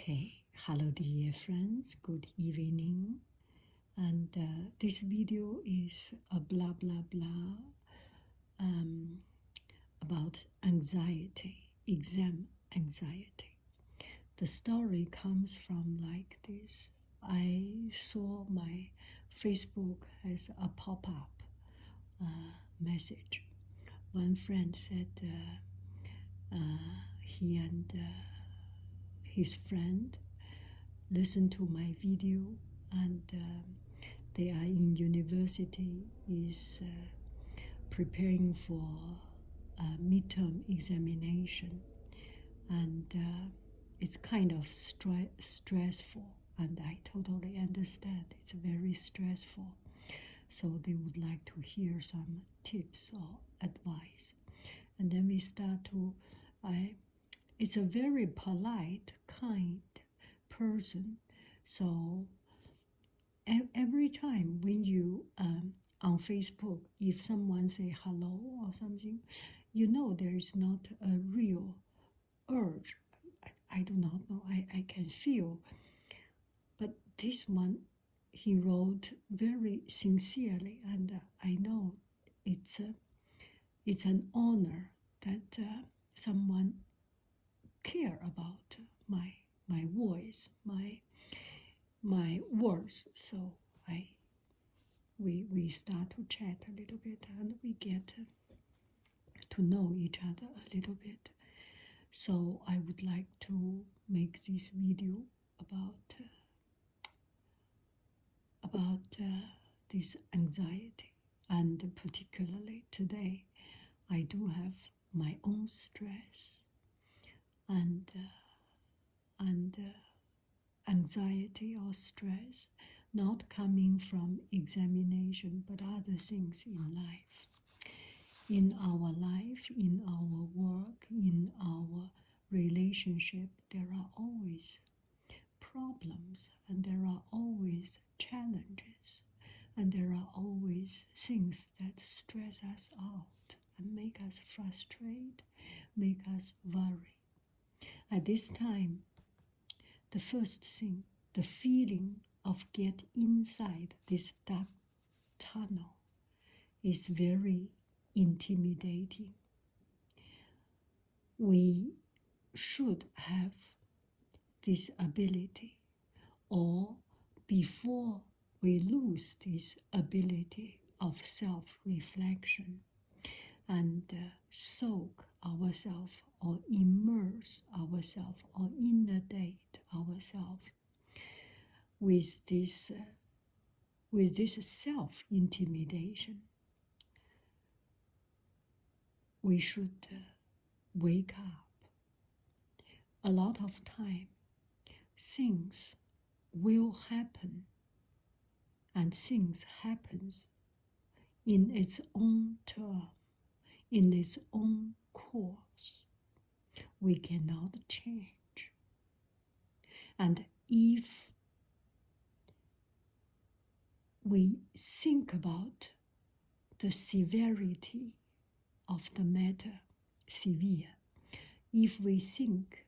Okay, hello dear friends, good evening. And this video is a blah blah blah about anxiety, exam anxiety. The story comes from like this. I saw my Facebook as a pop-up message. One friend said he and his friend listened to my video, and they are in university, is preparing for a midterm examination, and it's kind of stressful, and I totally understand. It's very stressful, so they would like to hear some tips or advice. And then we start to, it's a very polite, kind person. So every time when you on Facebook, if someone say hello or something, you know there is not a real urge. I do not know. I can feel. But this one, he wrote very sincerely, and I know it's an honor that someone care about my voice, my words. So we start to chat a little bit, and we get to know each other a little bit. So I would like to make this video about this anxiety, and particularly today I do have my own stress and anxiety or stress, not coming from examination but other things in life. In our life, in our work, in our relationship, there are always problems, and there are always challenges, and there are always things that stress us out and make us frustrate, make us worry. At this time, the first thing, the feeling of get inside this dark tunnel is very intimidating. We should have this ability, or before we lose this ability of self-reflection and soak ourselves or immerse ourselves or inundate ourselves with this self-intimidation, we should wake up. A lot of time, things will happen, and things happens in its own term, in its own course. We cannot change. And if we think about the severity of the matter, severe, if we think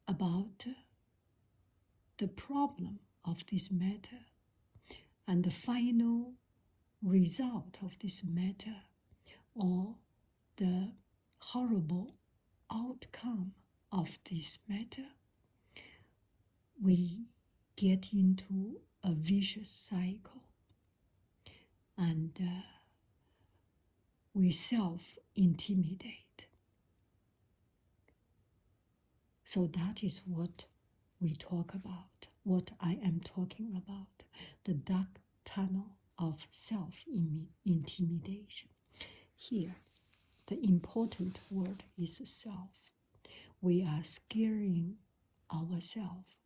about the problem of this matter and the final result of this matter, or the horrible outcome of this matter, we get into a vicious cycle, and we self-intimidate. So that is what we talk about, what I am talking about, the dark tunnel of self-intimidation. Here, the important word is self. We are scaring ourselves.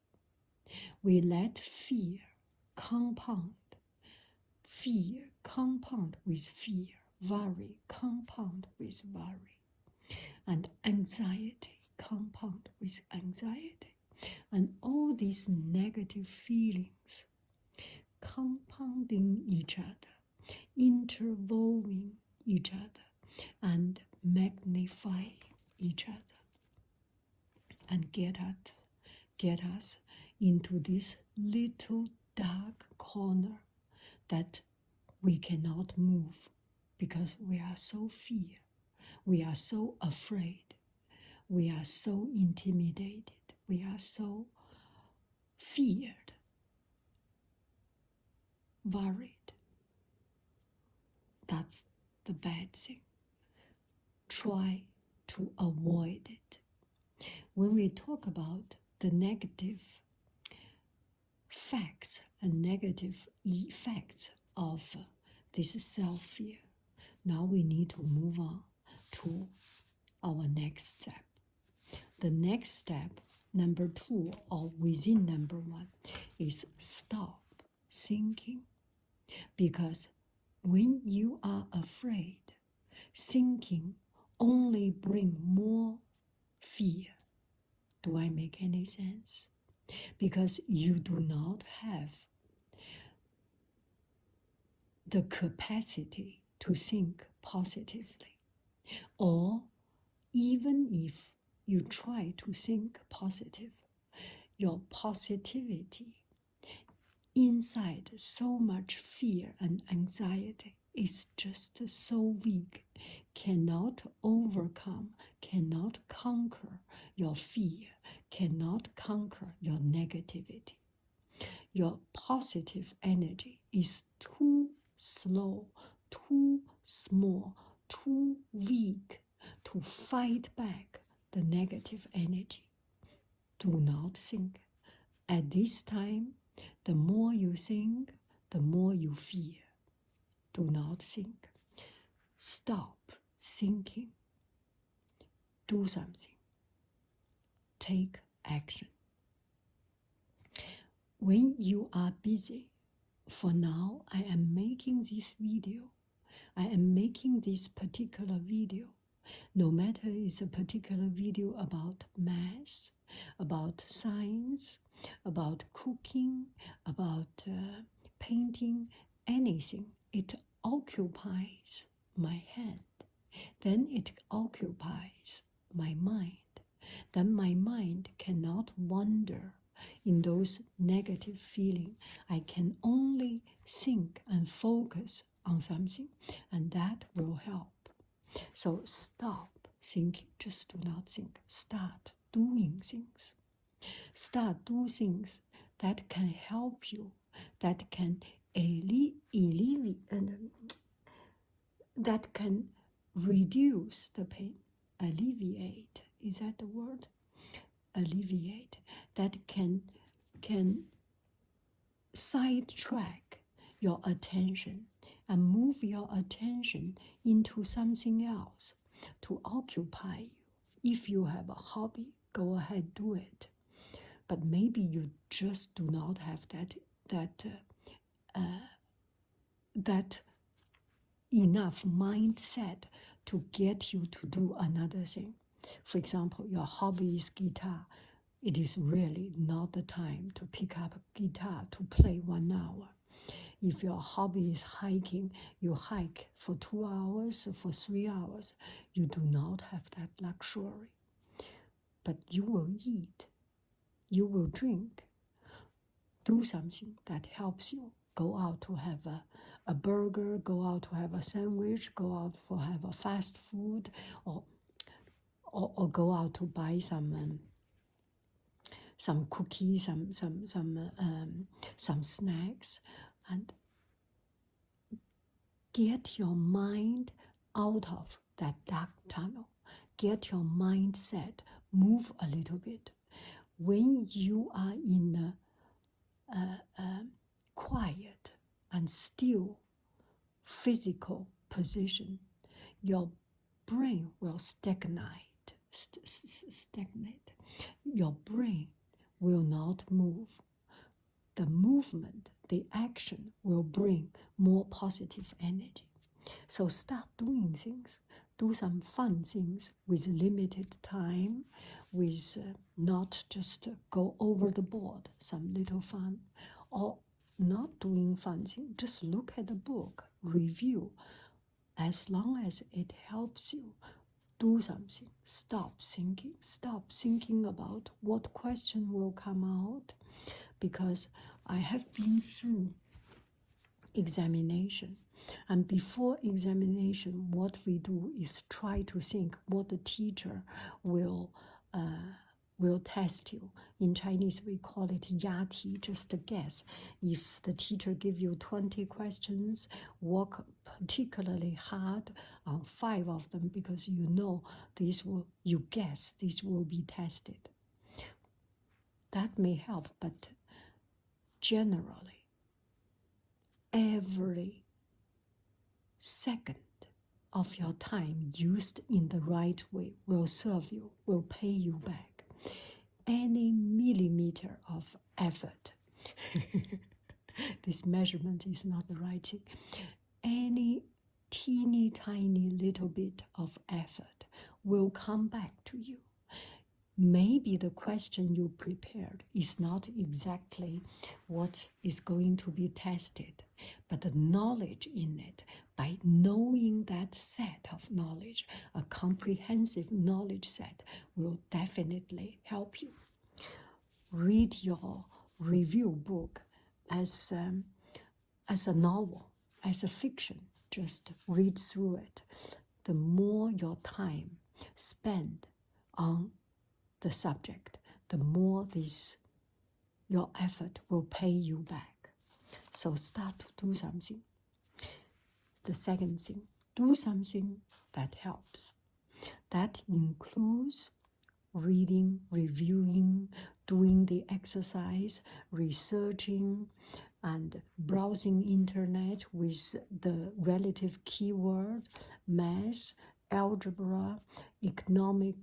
We let fear compound with fear, worry compound with worry, and anxiety compound with anxiety, and all these negative feelings compounding each other, interwoven each other, and magnifying each other, and get get us into this little dark corner that we cannot move because we are so fear, we are so afraid, we are so intimidated, we are so feared, worried. That's the bad thing. Try to avoid it. When we talk about the negative facts and negative effects of this self-fear, now we need to move on to our next step. The next step, number 2, or within number 1, is stop thinking. Because when you are afraid, thinking only brings more fear. Do I make any sense? Because you do not have the capacity to think positively. Or even if you try to think positive, your positivity inside so much fear and anxiety is just so weak, cannot overcome, cannot conquer your fear, cannot conquer your negativity. Your positive energy is too slow, too small, too weak to fight back the negative energy. Do not think. At this time, the more you think, the more you fear. Do not think. Stop thinking. Do something. Take action. When you are busy, for now I am making this video. I am making this particular video. No matter it's a particular video about math, about science, about cooking, about painting, anything, it occupies my hand. Then it occupies my mind. Then my mind cannot wander in those negative feelings. I can only think and focus on something, and that will help. So stop thinking, just do not think. Start doing things. Start do things that can help you, that can that can reduce the pain. Alleviate, is that the word? Alleviate, that can sidetrack your attention and move your attention into something else to occupy you. If you have a hobby, go ahead, do it. But maybe you just do not have that enough mindset to get you to do another thing. For example, your hobby is guitar. It is really not the time to pick up a guitar to play 1 hour. If your hobby is hiking, you hike for 2 hours, for 3 hours. You do not have that luxury. But you will eat, you will drink, do something that helps you. Go out to have a burger, go out to have a sandwich, go out to have a fast food, or go out to buy some cookies, some snacks, and get your mind out of that dark tunnel. Get your mindset, move a little bit. When you are in a quiet and still physical position, your brain will stagnate. Your brain will not move. The movement, the action will bring more positive energy. So start doing things. Do some fun things with limited time, with not just go over the board, some little fun, or not doing fun things. Just look at the book, review. As long as it helps you, do something. Stop thinking. Stop thinking about what question will come out, because I have been through examination. And before examination, what we do is try to think what the teacher will test you. In Chinese, we call it 押题, just a guess. If the teacher give you 20 questions, work particularly hard on 5 of them, because you know you guess this will be tested. That may help, but generally, every second of your time used in the right way will serve you, will pay you back. Any millimeter of effort, this measurement is not the right thing, any teeny tiny little bit of effort will come back to you. Maybe the question you prepared is not exactly what is going to be tested, but the knowledge in it, by knowing that set of knowledge, a comprehensive knowledge set, will definitely help you. Read your review book as a novel, as a fiction. Just read through it. The more your time spent on the subject, the more your effort will pay you back. So start to do something. The second thing, do something that helps. That includes reading, reviewing, doing the exercise, researching, and browsing internet with the relative keyword, math, algebra, economic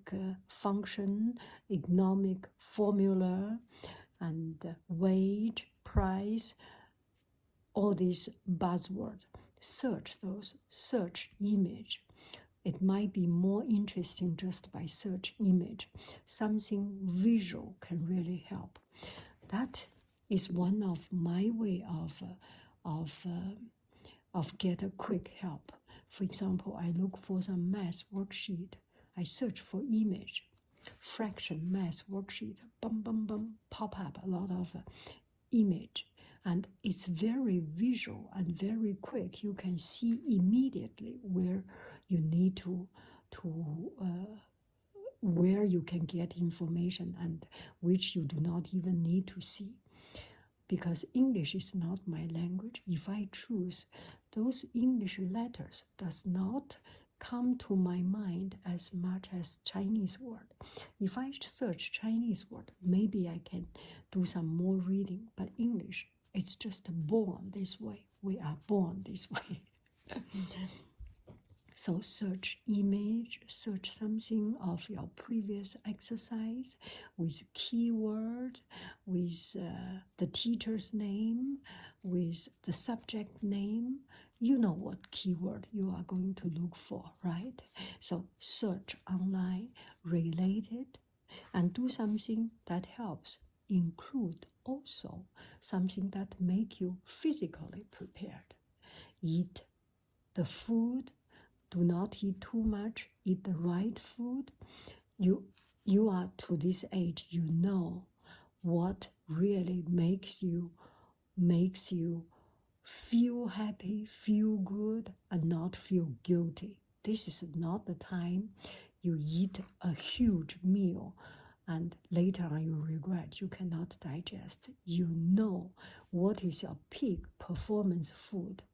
function, economic formula, and wage, price, all these buzzwords. Search those, search image. It might be more interesting just by search image. Something visual can really help. That is one of my way of get a quick help. For example, I look for some math worksheet. I search for image, fraction math worksheet, bum, bum, bum, pop up a lot of image. And it's very visual and very quick. You can see immediately where you need to where you can get information and which you do not even need to see. Because English is not my language, if I choose, those English letters does not come to my mind as much as Chinese word. If I search Chinese word, maybe I can do some more reading, but English, it's just born this way. We are born this way. So search image, search something of your previous exercise with keyword, with the teacher's name, with the subject name. You know what keyword you are going to look for, right? So search online, relate it, and do something that helps. Include also something that make you physically prepared. Eat the food. Do not eat too much. Eat the right food. You are to this age. You know what really makes you feel happy, feel good, and not feel guilty. This is not the time you eat a huge meal and later on you regret, you cannot digest. You know what is your peak performance food.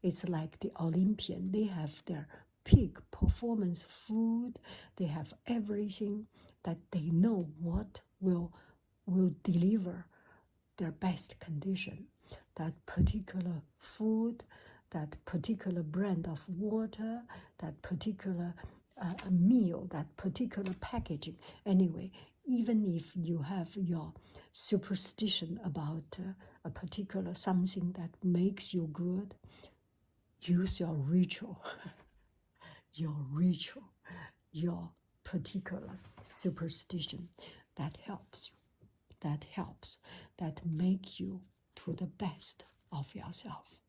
It's like the Olympian, they have their peak performance food, they have everything that they know what will deliver their best condition. That particular food, that particular brand of water, that particular meal, that particular packaging. Anyway, even if you have your superstition about a particular something that makes you good, use your ritual, your particular superstition that helps you, that make you to the best of yourself.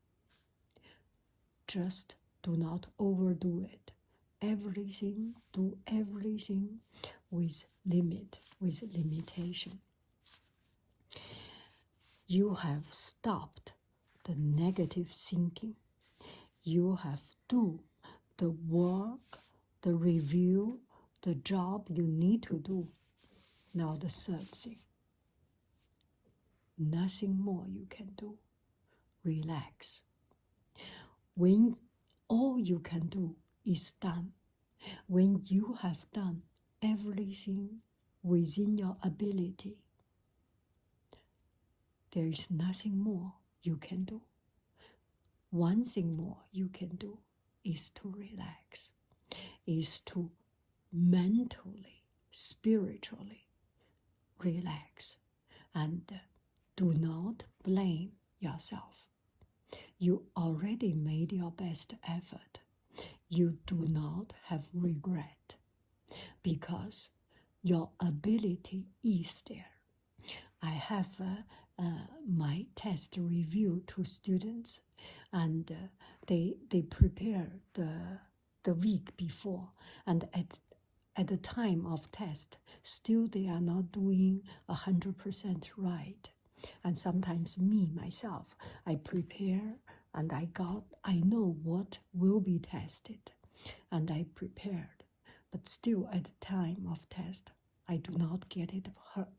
Just do not overdo it everything, do everything with limitation. You have stopped the negative thinking. You have do the work, the review, the job you need to do. Now the third thing, nothing more you can do. Relax. When all you can do is done, when you have done everything within your ability, there is nothing more you can do. One thing more you can do is to relax, is to mentally, spiritually relax, and do not blame yourself. You already made your best effort. You do not have regret because your ability is there. I have my test review to students, and they prepare the week before, and at the time of test, still they are not doing 100% right. And sometimes myself, I prepare and I know what will be tested, and I prepared, but still at the time of test, I do not get it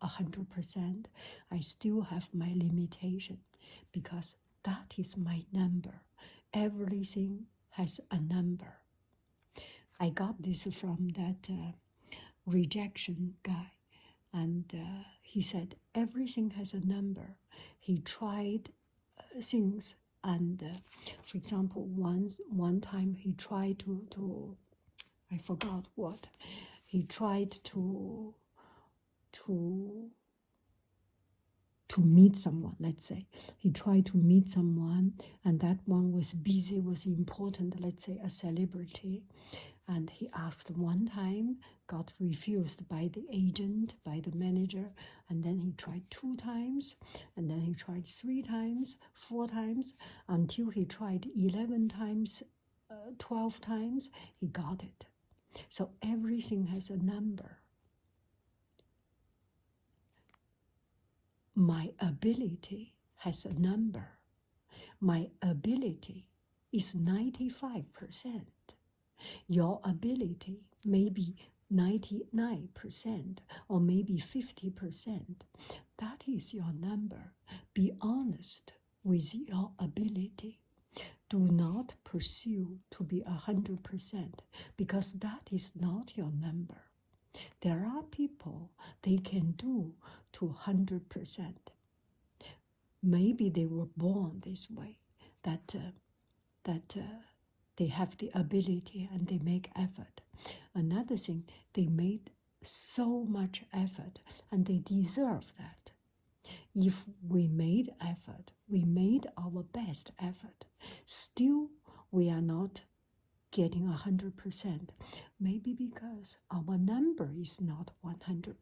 100%. I still have my limitation because that is my number. Everything has a number. I got this from that rejection guy, and he said everything has a number. He tried things, and for example, one time he tried to I forgot what he tried to meet someone. Let's say he tried to meet someone, and that one was busy, was important, let's say a celebrity, and he asked one time, got refused by the agent, by the manager, and then he tried 2 times, and then he tried 3 times, 4 times, until he tried 11 times, 12 times, he got it. So everything has a number. My ability has a number. My ability is 95%. Your ability may be 99% or maybe 50%. That is your number. Be honest with your ability. Do not pursue to be 100% because that is not your number. There are people, they can do to 100%. Maybe they were born this way, that they have the ability and they make effort. Another thing, they made so much effort and they deserve that. If we made effort, we made our best effort, still we are not getting 100%, maybe because our number is not 100%.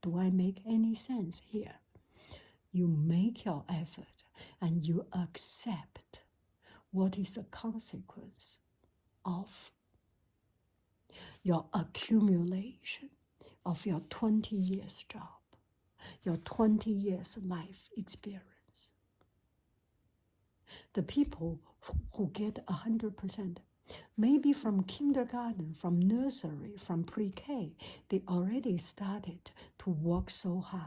Do I make any sense here? You make your effort and you accept what is the consequence of your accumulation of your 20 years job, your 20 years life experience. The people who get 100%, maybe from kindergarten, from nursery, from pre-K, they already started to work so hard.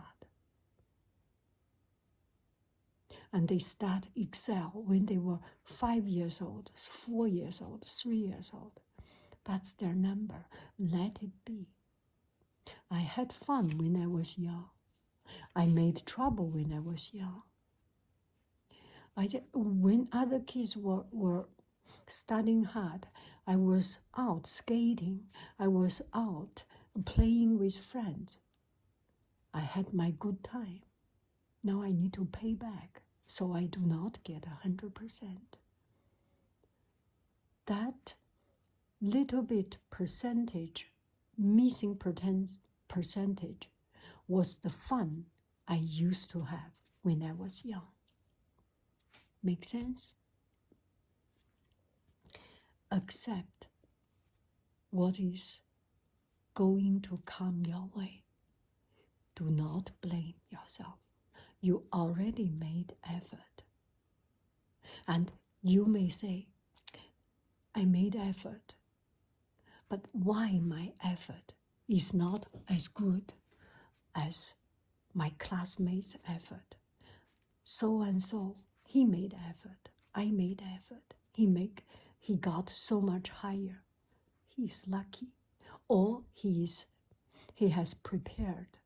And they start excel when they were 5 years old, 4 years old, 3 years old. That's their number. Let it be. I had fun when I was young. I made trouble when I was young. When other kids were studying hard, I was out skating. I was out playing with friends. I had my good time. Now I need to pay back, so I do not get 100%. That little bit percentage, missing percentage, was the fun I used to have when I was young. Make sense? Accept what is going to come your way. Do not blame yourself. You already made effort. And you may say, I made effort, but why my effort is not as good as my classmates' effort? So and so, he made effort, I made effort, he got so much higher. He's lucky. Or he has prepared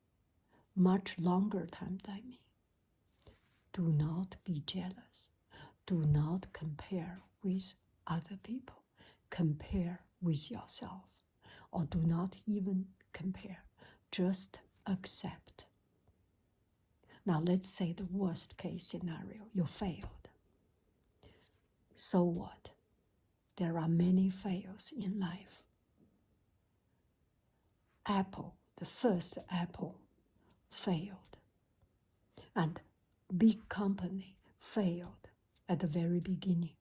much longer time than me. Do not be jealous. Do not compare with other people. Compare with yourself. Or do not even compare. Just accept. Now let's say the worst case scenario, you failed. So what? There are many fails in life. Apple, the first Apple, failed. And big company failed at the very beginning.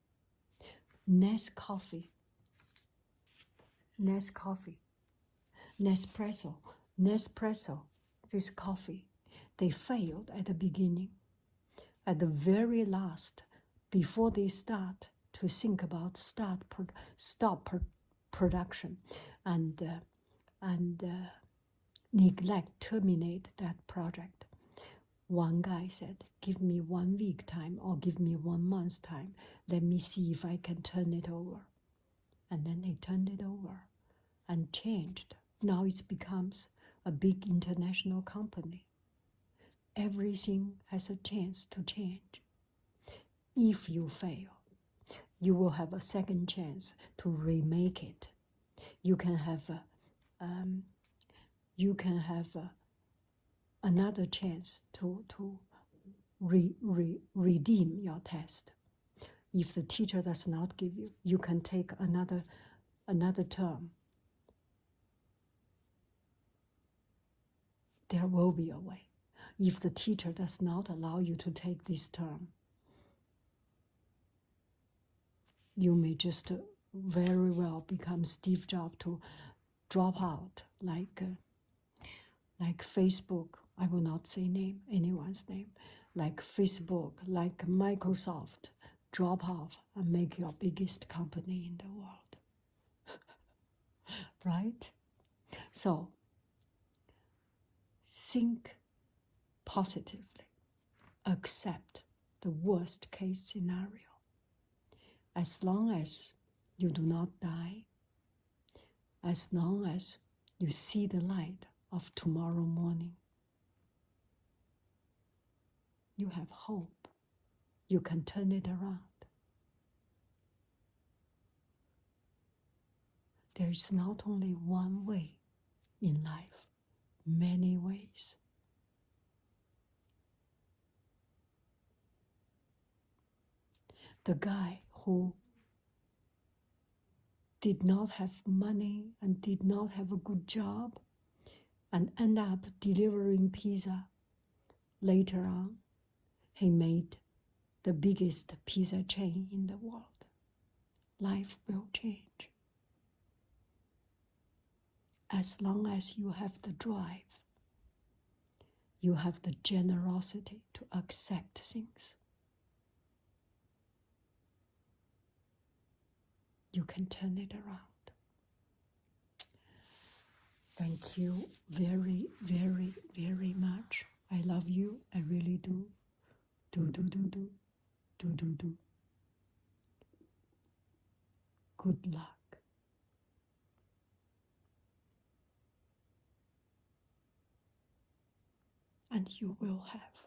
Nespresso, this coffee, they failed at the beginning. At the very last, before they start to think about stop production and terminate that project, one guy said, give me 1 week time or give me 1 month's time. Let me see if I can turn it over. And then they turned it over and changed. Now it becomes a big international company. Everything has a chance to change. If you fail, you will have a second chance to remake it. You can have another chance to redeem your test. If the teacher does not give you, you can take another term. There will be a way. If the teacher does not allow you to take this term, you may just very well become Steve Jobs to drop out, like Facebook. I will not say anyone's name, like Facebook, like Microsoft, drop off and make your biggest company in the world. Right? So, think positively. Accept the worst case scenario. As long as you do not die, as long as you see the light of tomorrow morning, you have hope. You can turn it around. There is not only one way in life, many ways. The guy who did not have money and did not have a good job and ended up delivering pizza, later on, he made the biggest pizza chain in the world. Life will change. As long as you have the drive, you have the generosity to accept things, you can turn it around. Thank you very, very, very much. I love you. I really do. Do. Good luck. And you will have